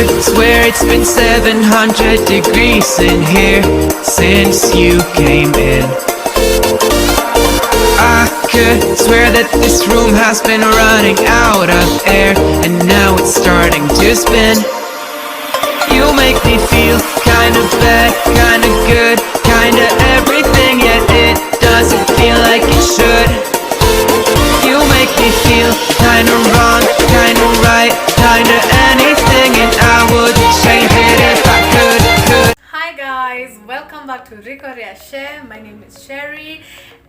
could swear it's been 700 degrees in here since you came in. I could swear that this room has been running out of air, and now it's starting to spin. You make me feel kinda bad, kinda good, kinda everything, yet it doesn't feel like it should. You make me feel kinda wrong, kinda right, kinda anything, and I would change it if I could. Hi guys, welcome back to Lynonaisse. My name is Sherry,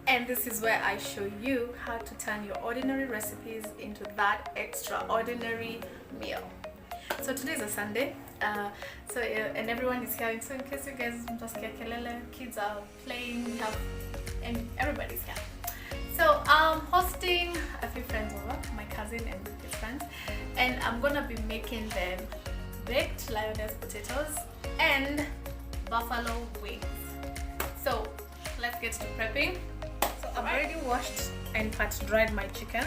and this is where I show you how to turn your ordinary recipes into that extraordinary meal. So today is a Sunday, and everyone is here. So in case you guys just get kelele, kids are playing, and everybody's here. So I'm hosting a few friends over, my cousin and his friends, and I'm gonna be making them baked Lynonaisse potatoes and buffalo wings. So let's get to prepping. So I've already washed and pat dried my chicken.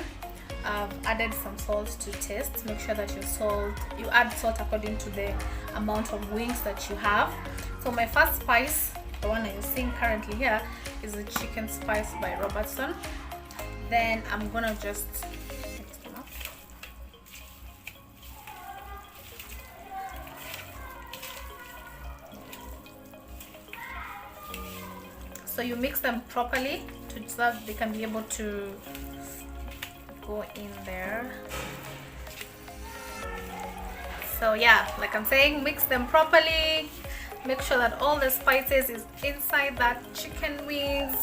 I've added some salt to taste. Make sure that you add salt according to the amount of wings that you have. So my first spice, the one that you're seeing currently here, is the chicken spice by Robertson. Then I'm gonna just mix them up. So you mix them properly so that they can be able to go in there. So yeah, like I'm saying, mix them properly. Make sure that all the spices is inside that chicken wings.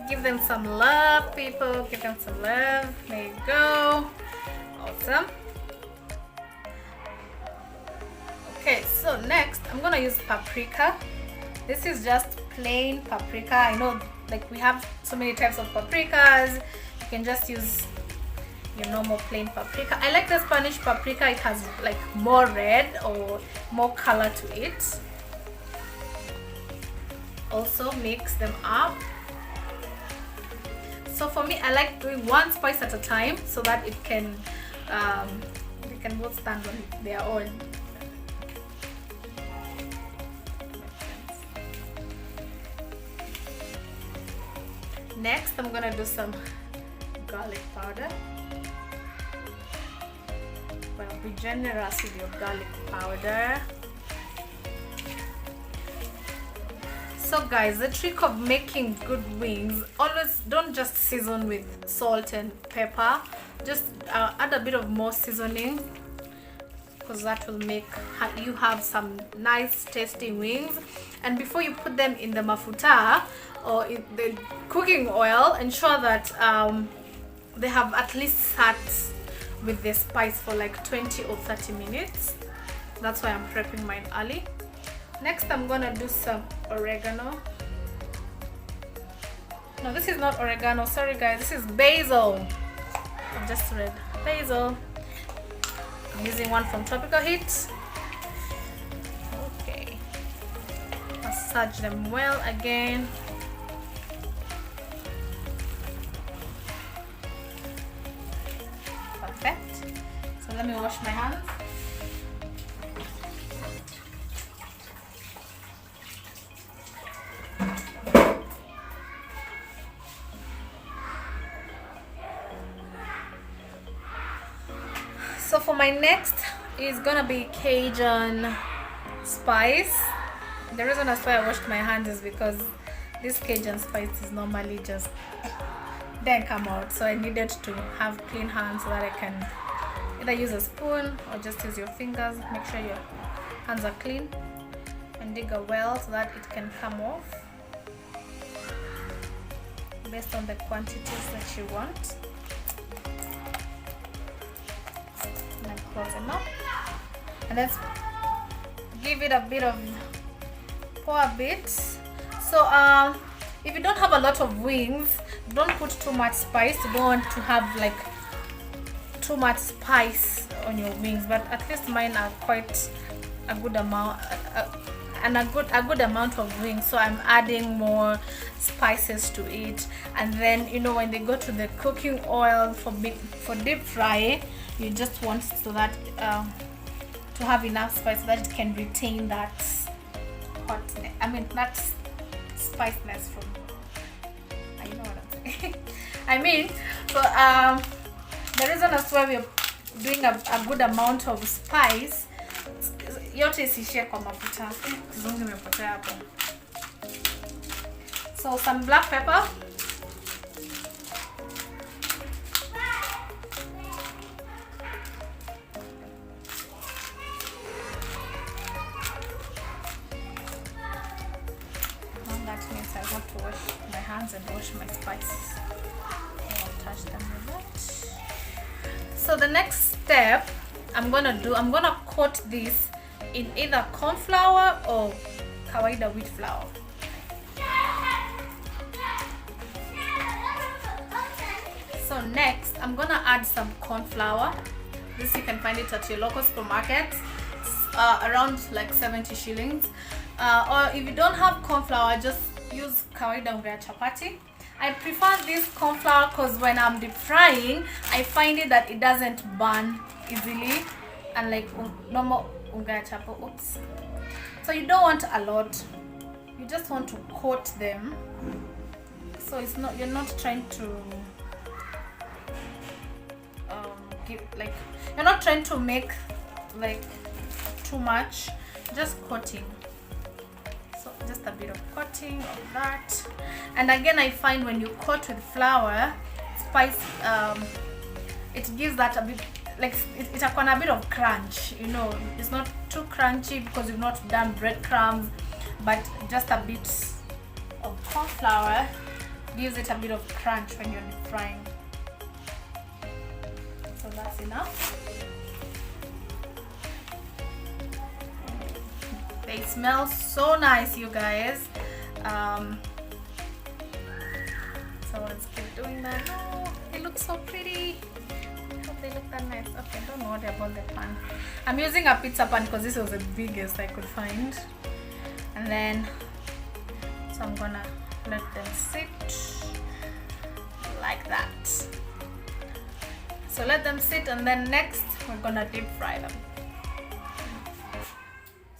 Give them some love, people. Give them some love. There you go. Awesome. Okay, so next I'm gonna use paprika. This is just plain paprika. I know, like, we have so many types of paprikas. You can just use your normal plain paprika. I like the Spanish paprika. It has like more red or more color to it. Also mix them up. So for me, I like doing one spice at a time so that it can they can both stand on their own. Next, I'm gonna do some garlic powder. Well, be generous with your garlic powder. So guys, the trick of making good wings, always don't just season with salt and pepper. Just add a bit of more seasoning, because that will make you have some nice tasty wings. And before you put them in the mafuta or in the cooking oil, ensure that they have at least sat with the spice for like 20 or 30 minutes. That's why I'm prepping mine early. Next, I'm gonna do some oregano. No, this is not oregano, sorry guys, this is basil. I just read basil. I'm using one from Tropical Heat. Okay, massage them well again. Perfect. So let me wash my hands. So for my next is gonna be Cajun spice. The reason that's why I washed my hands is because this Cajun spice is normally just didn't come out, so I needed to have clean hands so that I can either use a spoon or just use your fingers. Make sure your hands are clean and dig a well so that it can come off based on the quantities that you want. And close them up, and let's give it a bit of pour a bit. So if you don't have a lot of wings, don't put too much spice. You don't want to have like too much spice on your wings, but at least mine are quite a good amount and a good amount of wings, so I'm adding more spices to it. And then, you know, when they go to the cooking oil for deep fry, you just want so that to have enough spice so that it can retain that hotness. I mean that spiciness from. I know what I'm saying. I mean, so the reason as why we're doing a good amount of spice, yote isishie kwa mafuta. Kizungu imepotea hapo. So some black pepper. That means I have to wash my hands and wash my spices. I'll touch them with that. So the next step I'm gonna coat this in either corn flour or kawaida wheat flour. So next I'm gonna add some corn flour. This you can find it at your local supermarket. Around like 70 shillings. Or if you don't have corn flour, just use kawaida unga ya chapati. I prefer this corn flour because when I'm deep frying, I find it that it doesn't burn easily, and like normal unga ya chapati. Oops. So you don't want a lot. You just want to coat them. So it's not, you're not trying to you're not trying to make like too much, just coating. So just a bit of coating of that. And again, I find when you coat with flour, spice, it gives that a bit, like it's a bit of crunch, you know. It's not too crunchy because you've not done breadcrumbs, but just a bit of corn flour gives it a bit of crunch when you're deep frying. So that's enough. They smell so nice, you guys. So let's keep doing that. Oh, they look so pretty. I hope they look that nice. Okay, don't worry about the pan. I'm using a pizza pan because this was the biggest I could find. And then, so I'm gonna let them sit like that. So let them sit, and then next we're gonna deep fry them.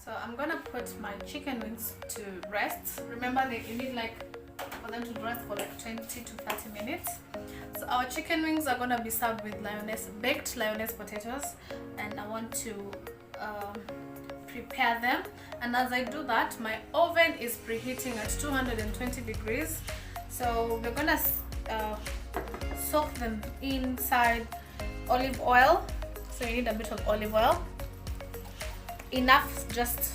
So I'm gonna put my chicken wings to rest. Remember that you need like for them to rest for like 20 to 30 minutes. So our chicken wings are gonna be served with baked Lynonaisse potatoes, and I want to prepare them. And as I do that, my oven is preheating at 220 degrees. So we're gonna soak them inside olive oil. So you need a bit of olive oil. Enough, just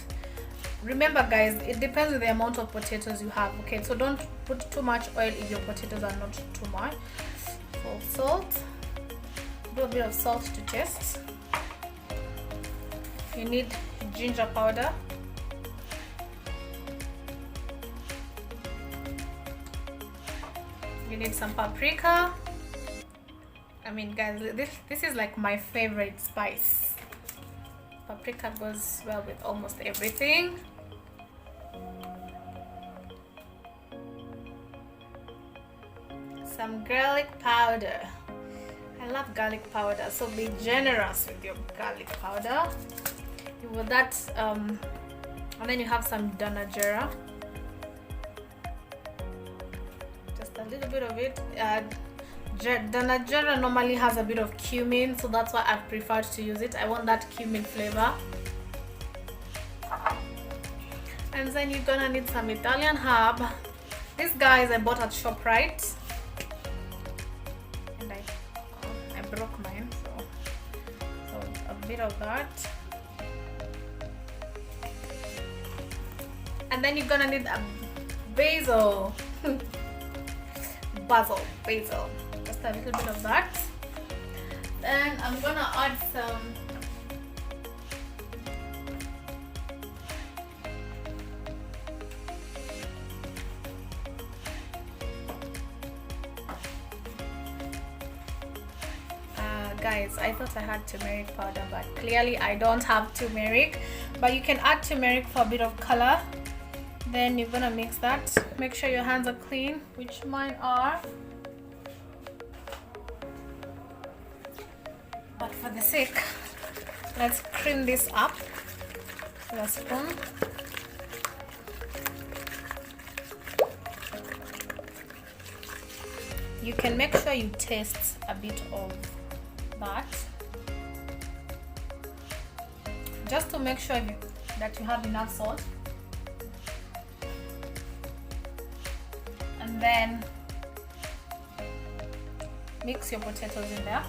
remember guys, it depends on the amount of potatoes you have. Okay, so don't put too much oil if your potatoes are not too much. For salt, do a bit of salt to taste. You need ginger powder. You need some paprika. I mean guys, this is like my favorite spice. Paprika goes well with almost everything. Some garlic powder. I love garlic powder, so be generous with your garlic powder. With that, and then you have some danajera. Just a little bit of it. Danajera normally has a bit of cumin, so that's why I've preferred to use it. I want that cumin flavor. And then you're gonna need some Italian herb. These guys I bought at ShopRite, and I broke mine, so a bit of that. And then you're gonna need a basil. Basil. Just a little bit of that. Then I'm gonna add some guys, I thought I had turmeric powder, but clearly I don't have turmeric, but you can add turmeric for a bit of color. Then you're gonna mix that. Make sure your hands are clean, which mine are, but for the sake Let's cream this up with a spoon. You can make sure you taste a bit of that, just to make sure that you have enough salt. And then mix your potatoes in there.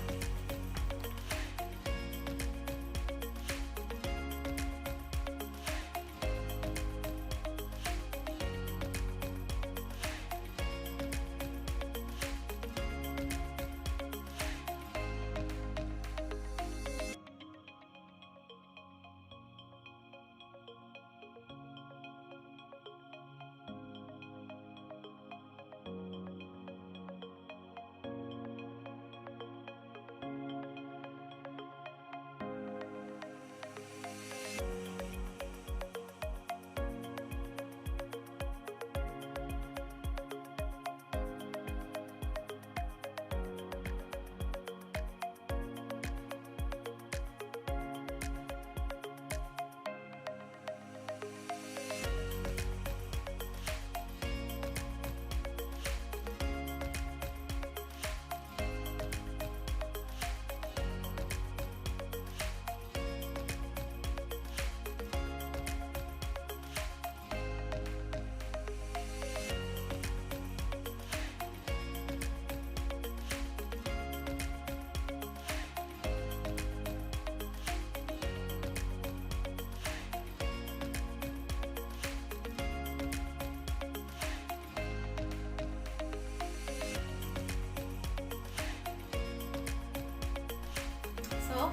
So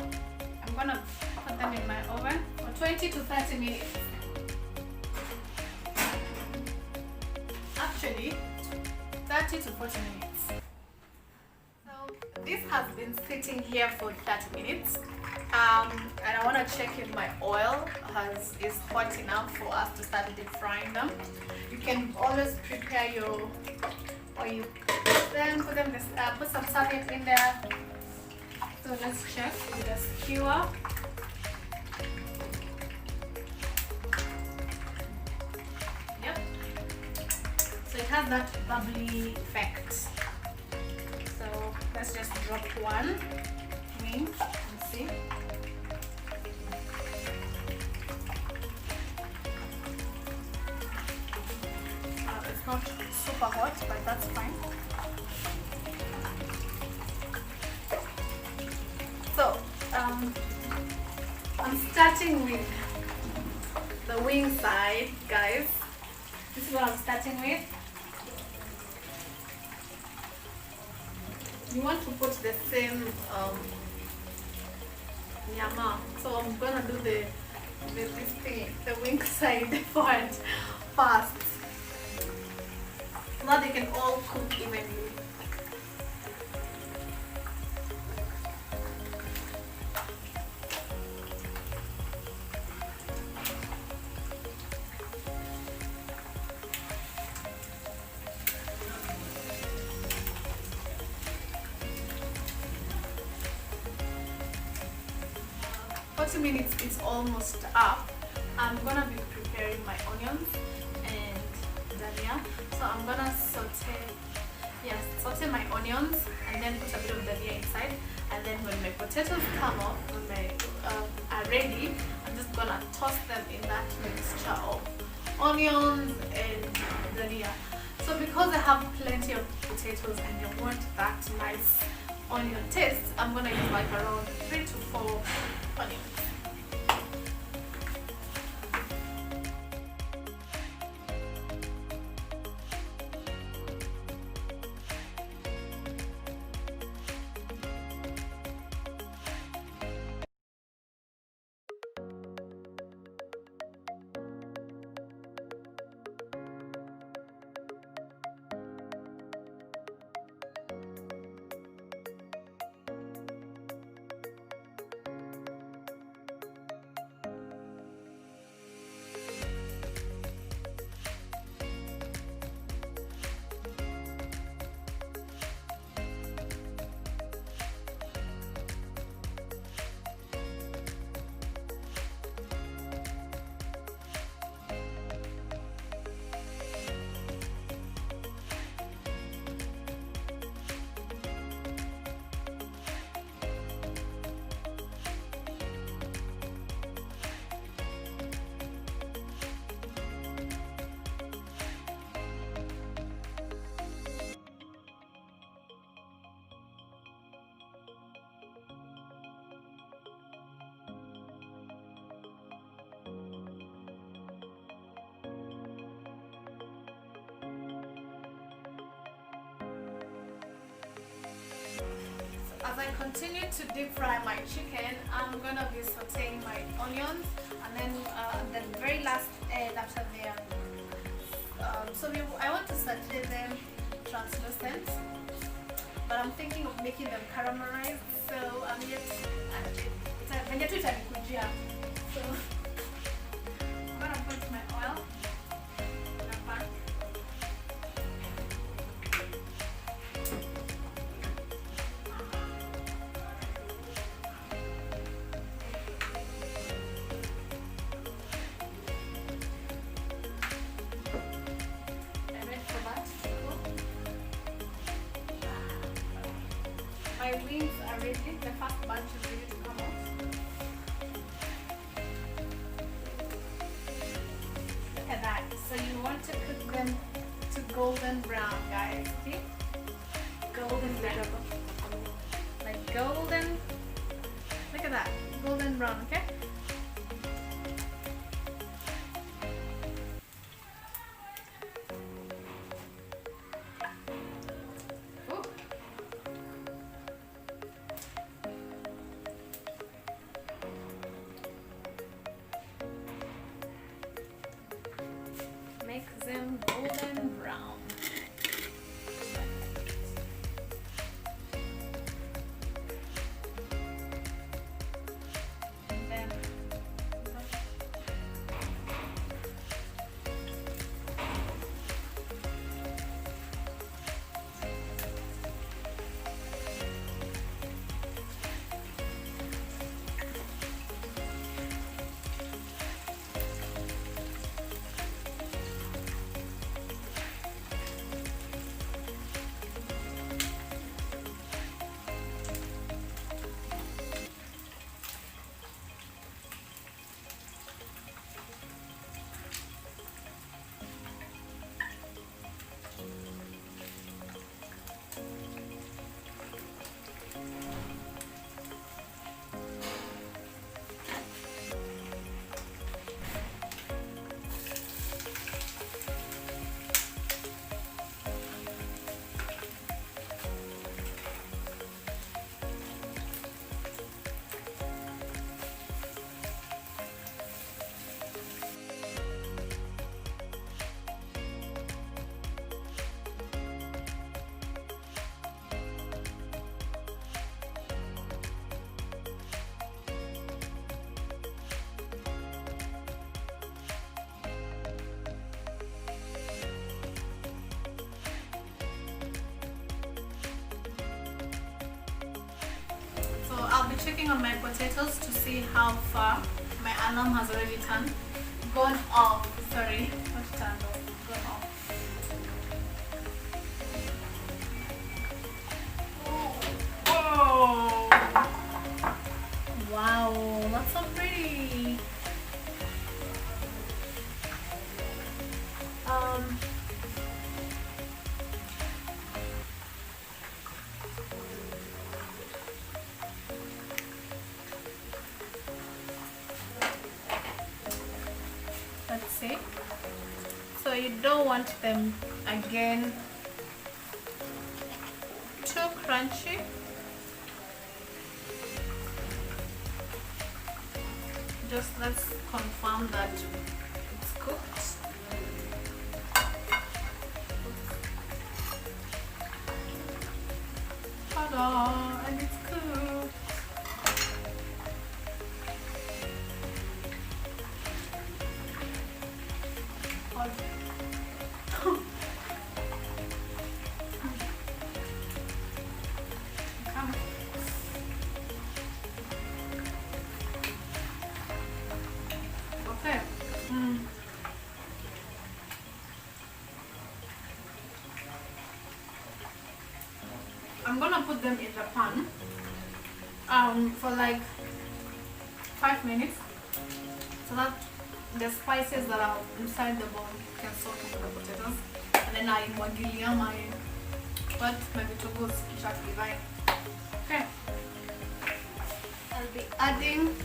I'm gonna put them in my oven for 20 to 30 minutes. Actually, 30 to 40 minutes. So this has been sitting here for 30 minutes. And I want to check if my oil is hot enough for us to start deep frying them. You can always prepare your oil. Then put some serviette in there. So let's check with a skewer. Yep. So it has that bubbly effect. So let's just drop one wing and see. It's not super hot, but that's fine. So I'm starting with the wing side, guys. This is what I'm starting with. You want to put the same nyama. So I'm gonna do this thing, the wing side part first, so that they can all cook evenly. 40 minutes is almost up. I'm gonna be preparing my onions and dania. So I'm gonna saute my onions and then put a bit of dania inside. And then when my potatoes come off, when they are ready, I'm just gonna toss them in that mixture of onions and dania. So because I have plenty of potatoes and you want that nice onion taste, I'm gonna use like around 3 to 4 onions. as I continue to deep fry my chicken, I'm gonna be sauteing my onions, and then the very last egg after them. I want to saute them translucent, but I'm thinking of making them caramelized. So I'm yet to so I'm gonna put my oil in a pan. My wings are ready, the first batch is ready to come out. Look at that. So you want to cook them to golden brown, guys. See? Golden brown. Like golden. Look at that. Golden brown, okay? Make them golden brown. And then I'll be checking on my potatoes to see how far my alarm has already gone off. Sorry, not turned off, gone off. Oh, wow, that's so pretty. Let's see. So you don't want them again too crunchy. Just let's confirm that it's cooked. Ta-da! And it's cooked. Okay. I'm gonna put them in the pan for like 5 minutes so that the spices that are inside the bowl can soak into the potatoes, and then I mwagilia my vegetables kisha. Okay. I'll be adding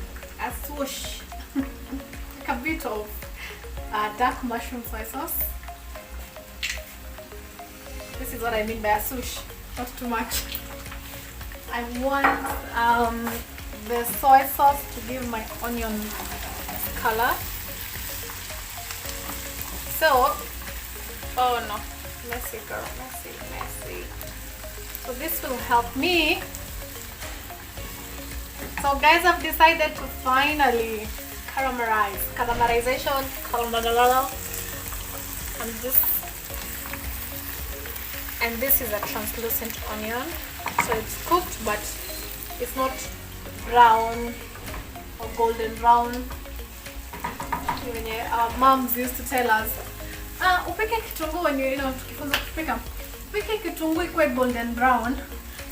a swoosh like a bit of dark mushroom soy sauce. This is what I mean by a swoosh, not too much. I want the soy sauce to give my onion color. So, oh no, messy girl, messy. So this will help me. So guys, I've decided to finally caramelization, and this is a translucent onion. So it's cooked, but it's not brown or golden brown. Our moms used to tell us, upeke kitunguu when you know tukifunza kupika, upeke kitunguu ikuwe golden brown.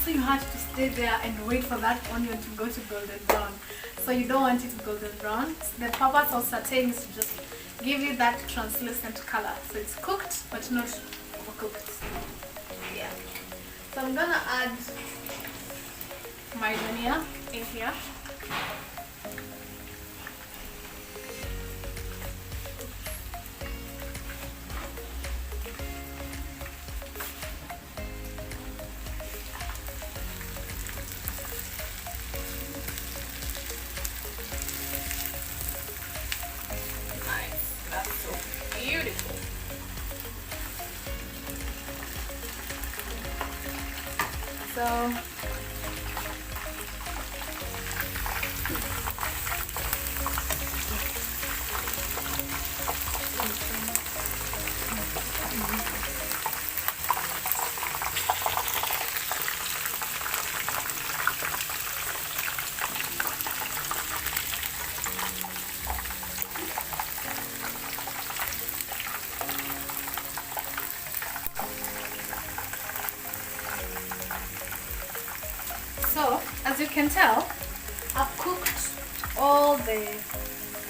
So you have to stay there and wait for that onion to go to golden brown. So you don't want it golden brown. The purpose of sauteing is to just give you that translucent color. So it's cooked but not overcooked. Yeah. So I'm gonna add my dhania in here. Beautiful. So So, as you can tell, I've cooked all the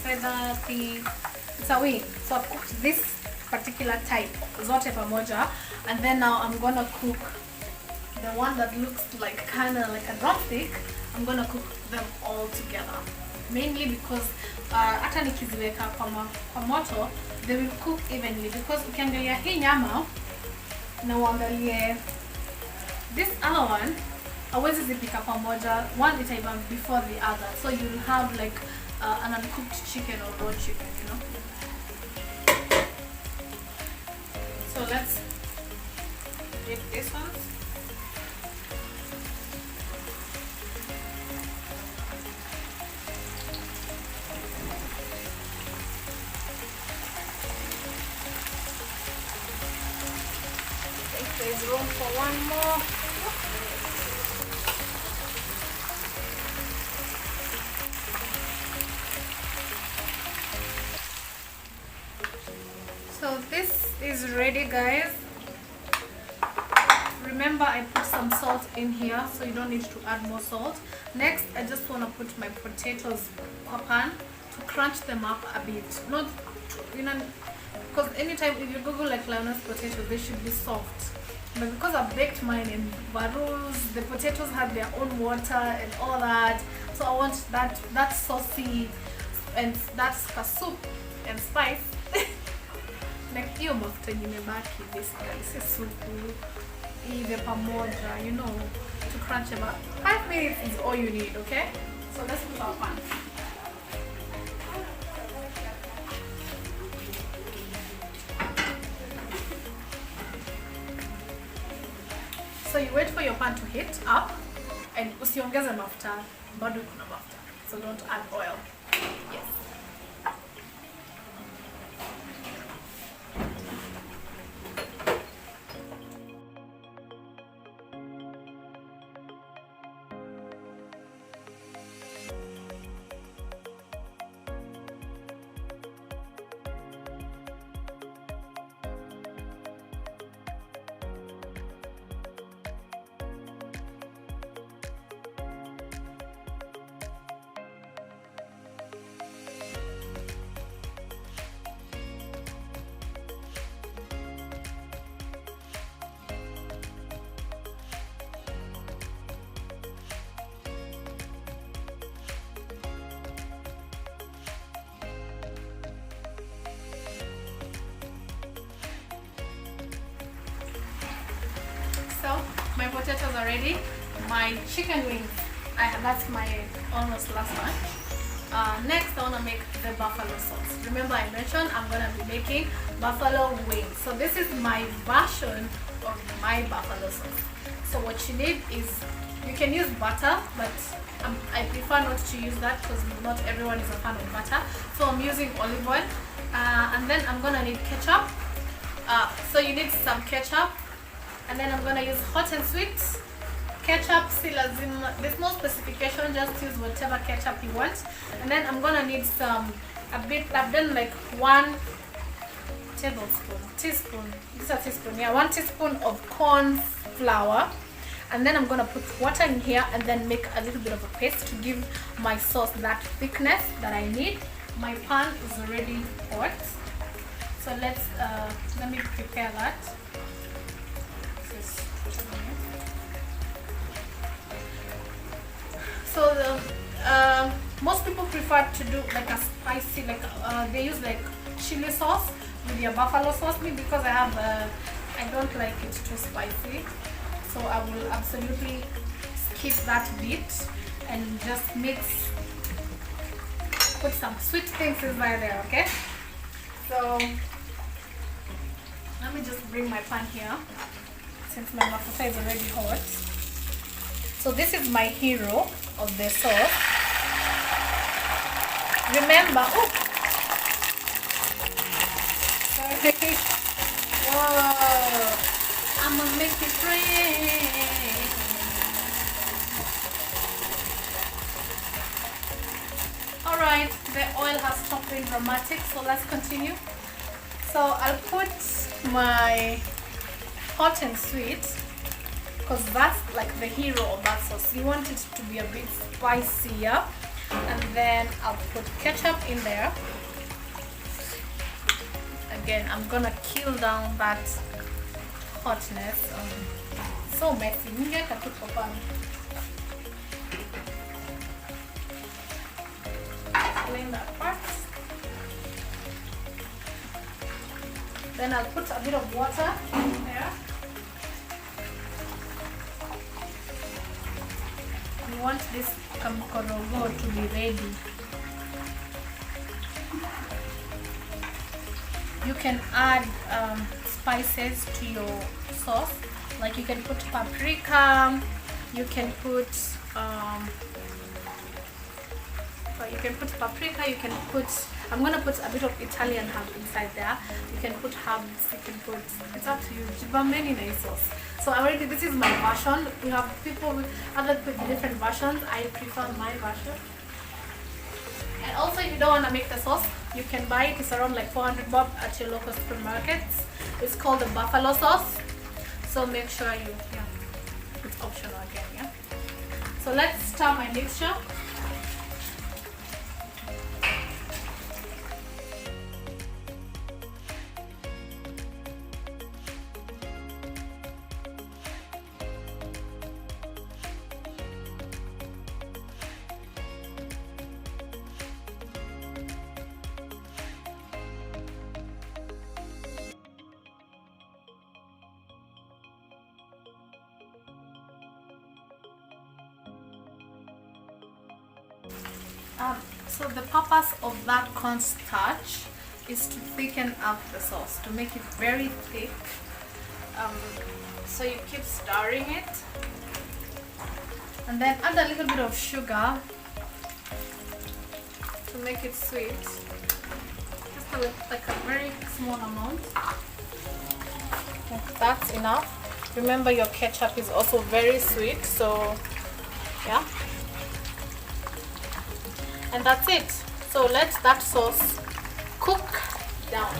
feather thing. It's a wing. So I've cooked this particular type, zote pamoja, and then now I'm gonna cook the one that looks like kind of like a drumstick. I'm gonna cook them all together. Mainly because hata nikiziweka kwa moto, they will cook evenly. Because ukiangalia hii nyama na uangalie this other one, hawezi zipika pamoja, one itaiva before the other, so you'll have like an uncooked chicken or raw chicken, you know. So let's dip this one. I think there's room for one more. So this is ready, guys. Remember, I put some salt in here, so you don't need to add more salt. Next, I just want to put my potatoes in a pan to crunch them up a bit. Not, you know, because anytime if you Google like Lynonaisse potatoes, they should be soft. But because I baked mine in barrels, the potatoes had their own water and all that. So I want that saucy and that's a soup and spice. Like hiyo mafuta imebaki basically, si supu ive pamoja, you know, to crunch about 5 minutes is all you need, okay? So let's put our pan. So you wait for your pan to heat up and usiongeze mafuta, bado kuna mafuta. So don't add oil. Yes. So my potatoes are ready. my chicken wings. That's my almost last lunch. Next, I want to make the buffalo sauce. Remember, I mentioned I'm going to be making buffalo wings. So this is my version of my buffalo sauce. So what you need is, you can use butter, but I prefer not to use that because not everyone is a fan of butter. So I'm using olive oil, and then I'm gonna need ketchup. So you need some ketchup, and then I'm gonna use hot and sweet ketchup. There's no specification, just use whatever ketchup you want. And then I'm gonna need I've done like 1 teaspoon, this is a teaspoon, yeah, 1 teaspoon of corn flour. And then I'm gonna put water in here and then make a little bit of a paste to give my sauce that thickness that I need. My pan is already hot, so let me prepare that. So most people prefer to do like a spicy, they use like chili sauce with your buffalo sauce. Me, because I don't like it too spicy, so I will absolutely skip that bit and just put some sweet things inside there. Okay, so let me just bring my pan here since my mafuta is already hot. So this is my hero of the sauce. Remember, whoa, I'm gonna make it rain. Alright, the oil has stopped being dramatic, so let's continue. So I'll put my hot and sweet, because that's like the hero of that sauce. You want it to be a bit spicier. And then I'll put ketchup in there. Again, I'm gonna kill down that hotness. So messy. Clean that part. Then I'll put a bit of water in there. You want this kamkorogo to be ready. You can add spices to your sauce, like you can put paprika, you can put I'm gonna put a bit of Italian herb inside there. You can put herbs, you can put, it's up to you. Lynonaisse sauce. So already this is my version. We have people with different versions. I prefer my version. And also, if you don't want to make the sauce, you can buy it. It's around like 400 bob at your local supermarkets. It's called the buffalo sauce. So make sure it's optional again, yeah. So let's start my mixture. So the purpose of that cornstarch is to thicken up the sauce, to make it very thick. So you keep stirring it, and then add a little bit of sugar to make it sweet. Just like a very small amount. That's enough. Remember, your ketchup is also very sweet, so yeah. And that's it. So let that sauce cook down.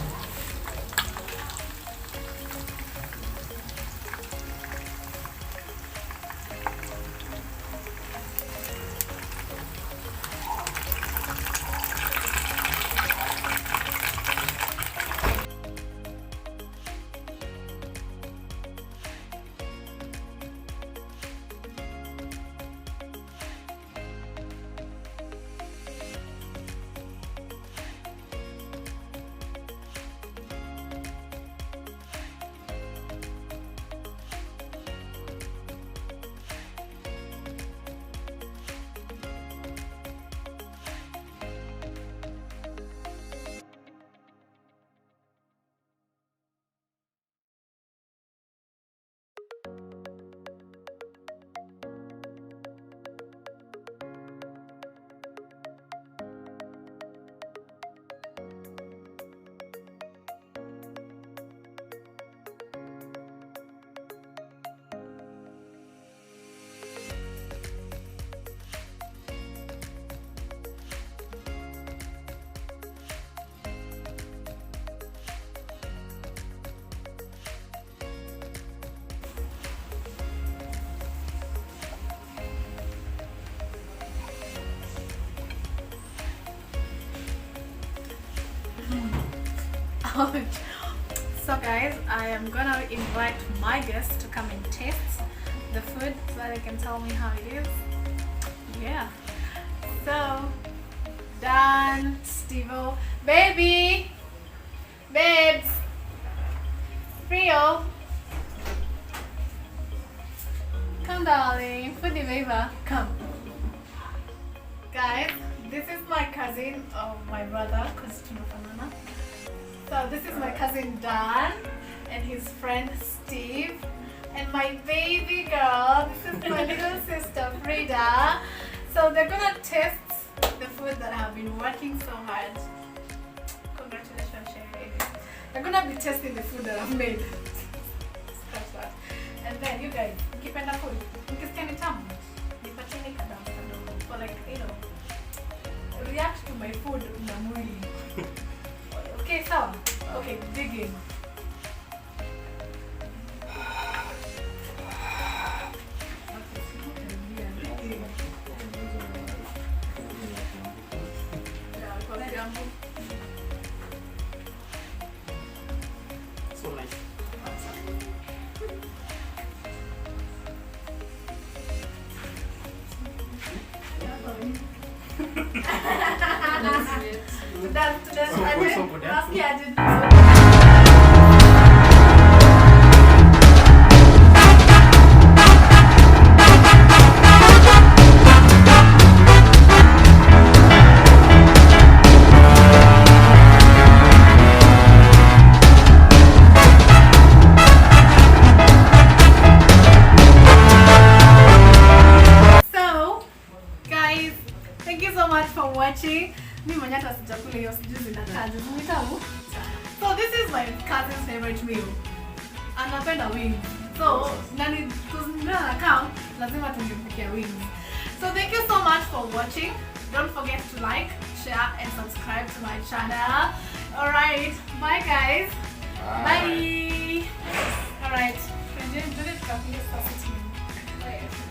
Ouch. So guys, I am gonna invite my guests to come and taste the food so that they can tell me how it is. Yeah. So, Dan, Stevo, baby, babes, Rio, come darling, foodie baby, come. Guys, this is my cousin of my brother, because tunafanana. So this is my cousin Dan and his friend Steve and my baby girl. This is my little sister Frida. So they're gonna test the food that I have been working so hard. Congratulations, Sherry. They're gonna be testing the food that I've made. Scratch that. And then you guys, keep in the food. Mkisikia ni tamu, nipatieni kadamu kadogo. For like, you know, react to my food na mwili. Okay, so, okay, dig in. So nice. So, guys, thank you so much for watching. Mi mwenye hata sijakula hiyo sijui zinakaje. Zimetamu. So this is my cousin's favorite meal. Anapenda wings. So, nani kuzindana na kam, lazima tungempikia wings. So thank you so much for watching. Don't forget to like, share and subscribe to my channel. Alright, bye guys. Bye. Alright. Tuende tukapiga sasa. Bye.